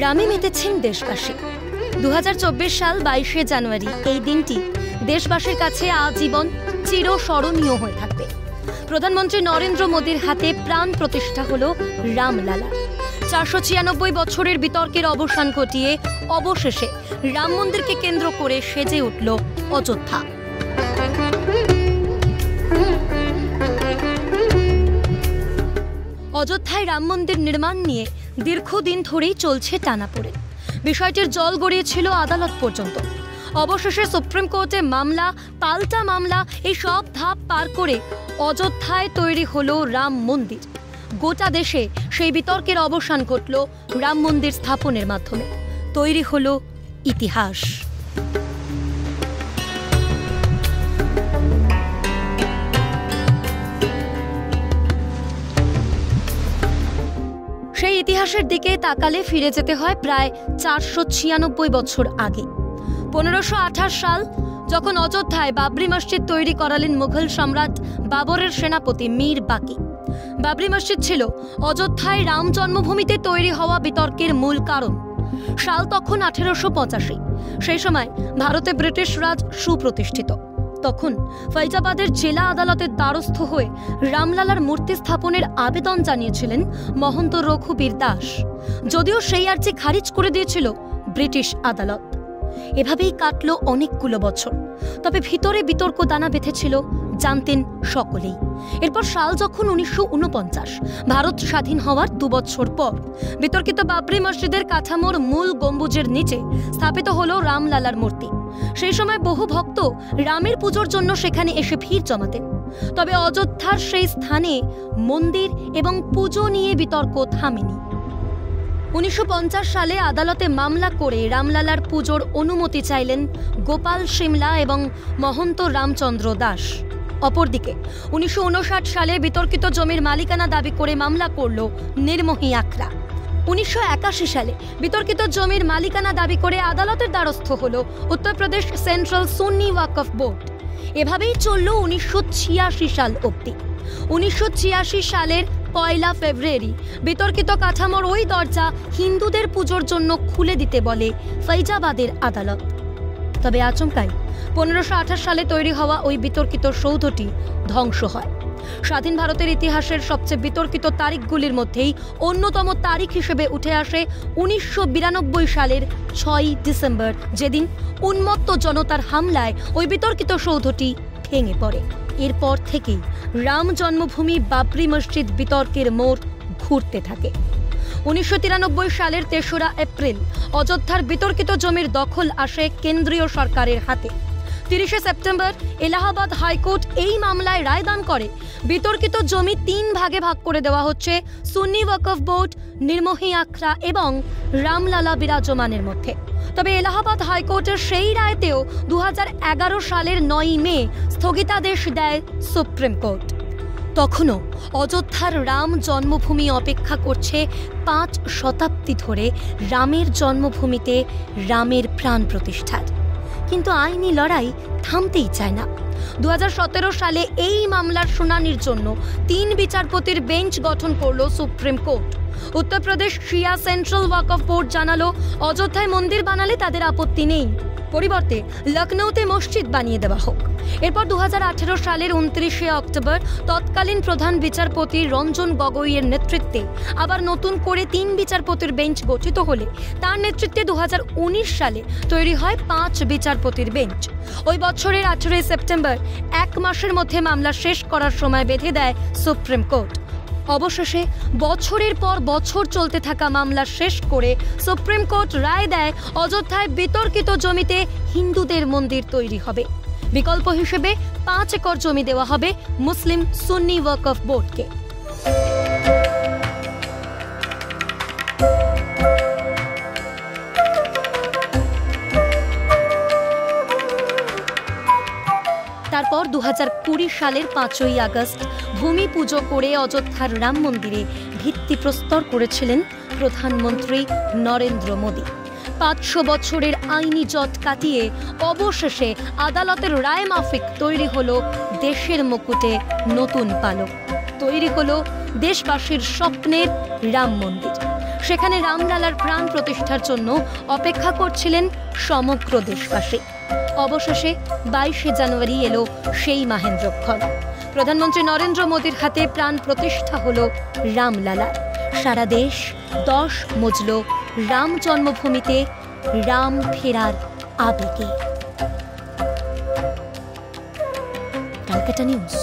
রামে মেতেছেন দেশবাসী। 2024 সাল 22শে জানুয়ারি এই দিনটি দেশবাসীর কাছে আজীবন চিরস্মরণীয় হয়ে থাকবে। প্রধানমন্ত্রী নরেন্দ্র মোদীর হাতে প্রাণ প্রতিষ্ঠা হলো রামলালা। 496 বছরের বিতর্কের অবসান ঘটিয়ে অবশেষে রাম মন্দিরকে কেন্দ্র করে সেজে উঠল অযোধ্যা। অযোধ্যায় রাম মন্দির নির্মাণ নিয়ে দীর্ঘদিন ধরেই চলছে টানাপোড়েন। বিষয়টির জল গড়িয়েছিল আদালত পর্যন্ত। অবশেষে সুপ্রিম কোর্টে মামলা, পাল্টা মামলা, এই সব ধাপ পার করে অযোধ্যায় তৈরি হলো রাম মন্দির। গোটা দেশে সেই বিতর্কের অবসান ঘটল রাম মন্দির স্থাপনের মাধ্যমে। তৈরি হলো ইতিহাস। সেই ইতিহাসের দিকে তাকালে ফিরে যেতে হয় প্রায় 496 বছর আগে। 1528 সাল যখন অযোধ্যায় বাবরি মসজিদ তৈরি করালেন মুঘল সম্রাট বাবরের সেনাপতি মীর বাকি। বাবরি মসজিদ ছিল অযোধ্যায় রাম জন্মভূমিতে তৈরি হওয়া বিতর্কের মূল কারণ। সাল তখন 1885। সেই সময় ভারতে ব্রিটিশ রাজ সুপ্রতিষ্ঠিত। তখন ফৈজাবাদের জেলা আদালতের দ্বারস্থ হয়ে রামলালার মূর্তি স্থাপনের আবেদন জানিয়েছিলেন মহন্ত রঘুবীর দাস, যদিও সেই আর্জি খারিজ করে দিয়েছিল ব্রিটিশ আদালত। এভাবেই কাটল অনেকগুলো বছর। তবে ভিতরে বিতর্ক দানা বেঁধেছিল, জানতেন সকলেই। এরপর সাল যখন 1949, ভারত স্বাধীন হওয়ার 2 বছর পর বিতর্কিত বাবরি মসজিদের কাঠামোর মূল গম্বুজের নিচে স্থাপিত হলো রামলালার মূর্তি। সেই সময় বহু ভক্ত রামের পুজোর জন্য সেখানে এসে ভিড় জমাতেন। তবে অযোধ্যার সেই স্থানে মন্দির এবং পুজো নিয়ে বিতর্ক থামেনি। 1950 সালে আদালতে মামলা করে রামলালার পুজোর অনুমতি চাইলেন গোপাল সিমলা এবং মহন্ত রামচন্দ্র দাস। অপরদিকে 1959 সালে বিতর্কিত জমির মালিকানা দাবি করে মামলা করল নির্মোহী আখড়া। 1981 সালে বিতর্কিত জমির মালিকানা দাবি করে আদালতের দ্বারস্থ হল উত্তরপ্রদেশ সেন্ট্রাল সুন্নি ওয়াকফ বোর্ড। এভাবেই চলল 1986 সাল অবধি। 1986 সালের 1 ফেব্রুয়ারি বিতর্কিত কাঠামোর ওই দরজা হিন্দুদের পুজোর জন্য খুলে দিতে বলে ফৈজাবাদের আদালত। তবে আচমকাই 1528 সালে তৈরি হওয়া ওই বিতর্কিত সৌধটি ধ্বংস হয়। স্বাধীন ভারতের ইতিহাসের সবচেয়ে বিতর্কিত তারিখগুলির মধ্যেই অন্যতম তারিখ হিসেবে উঠে আসে 1992 সালের 6 ডিসেম্বর, যেদিন উন্মত্ত জনতার হামলায় ওই বিতর্কিত সৌধটি ভেঙে পড়ে। এরপর থেকেই রাম জন্মভূমি বাবরি মসজিদ বিতর্কের মোড় ঘুরতে থাকে। 1993 সালের 3রা এপ্রিল অযোধ্যার বিতর্কিত জমির দখল আসে কেন্দ্রীয় সরকারের হাতে। 30শে সেপ্টেম্বর এলাহাবাদ হাইকোর্ট এই মামলায় রায়দান করে বিতর্কিত জমি 3 ভাগে ভাগ করে দেওয়া হচ্ছে সুন্নি ওয়াকফ বোর্ড, নির্মোহী আখড়া এবং রামলালা বিরাজমানের মধ্যে। তবে এলাহাবাদ হাইকোর্টের সেই রায়তেও 2011 সালের 9 মে স্থগিতাদেশ দেয় সুপ্রিম কোর্ট। তখনও অযোধ্যার রাম জন্মভূমি অপেক্ষা করছে 5 শতাব্দী ধরে রামের জন্মভূমিতে রামের প্রাণ প্রতিষ্ঠার। কিন্তু আইনি লড়াই থামতেই চায় না। 2017 সালে এই মামলার শুনানির জন্য 3 বিচারপতির বেঞ্চ গঠন করল সুপ্রিম কোর্ট। উত্তরপ্রদেশ শিয়া সেন্ট্রাল ওয়াকফ বোর্ড জানালো অযোধ্যায় মন্দির বানালে তাদের আপত্তি নেই, পরিবর্তে লখনৌতে মসজিদ বানিয়ে দেওয়া হোক। এরপর 2018 সালের 29শে অক্টোবর তৎকালীন প্রধান বিচারপতি রঞ্জন গগৈয়ের নেতৃত্বে আবার নতুন করে 3 বিচারপতির বেঞ্চ গঠিত হলে তার নেতৃত্বে 2019 সালে তৈরি হয় 5 বিচারপতির বেঞ্চ। ওই বছরের 18 সেপ্টেম্বর 1 মাসের মধ্যে মামলা শেষ করার সময় বেঁধে দেয় সুপ্রিম কোর্ট। অবশেষে বছরের পর বছর চলতে থাকা মামলা শেষ করে সুপ্রিম কোর্ট রায় দেয় অযোধ্যায় বিতর্কিত জমিতে হিন্দুদের মন্দির তৈরি হবে। বিকল্প হিসেবে 5 একর জমি দেওয়া হবে মুসলিম সুন্নি ওয়াকফ বোর্ডকে। তারপর 2020 সালের 5ই আগস্ট ভূমি পুজো করে অযোধ্যার রাম মন্দিরে ভিত্তিপ্রস্তর করেছিলেন প্রধানমন্ত্রী নরেন্দ্র মোদী। 500 বছরের আইনি জট কাটিয়ে অবশেষে আদালতের রায় মাফিক তৈরি হলো দেশের মুকুটে নতুন পালক, তৈরি হলো দেশবাসীর স্বপ্নের রাম মন্দির। সেখানে রামলালার প্রাণ প্রতিষ্ঠার জন্য অপেক্ষা করছিলেন সমগ্র দেশবাসী। অবশেষে 22শে জানুয়ারি এলো সেই মাহেন্দ্রক্ষণ। প্রধানমন্ত্রী নরেন্দ্র মোদীর হাতে প্রাণ প্রতিষ্ঠা হলো রামলালার। সারা দেশ 10 মজল রাম জন্মভূমিতে রাম ফেরার আবেগে। ক্যালকাটা নিউজ।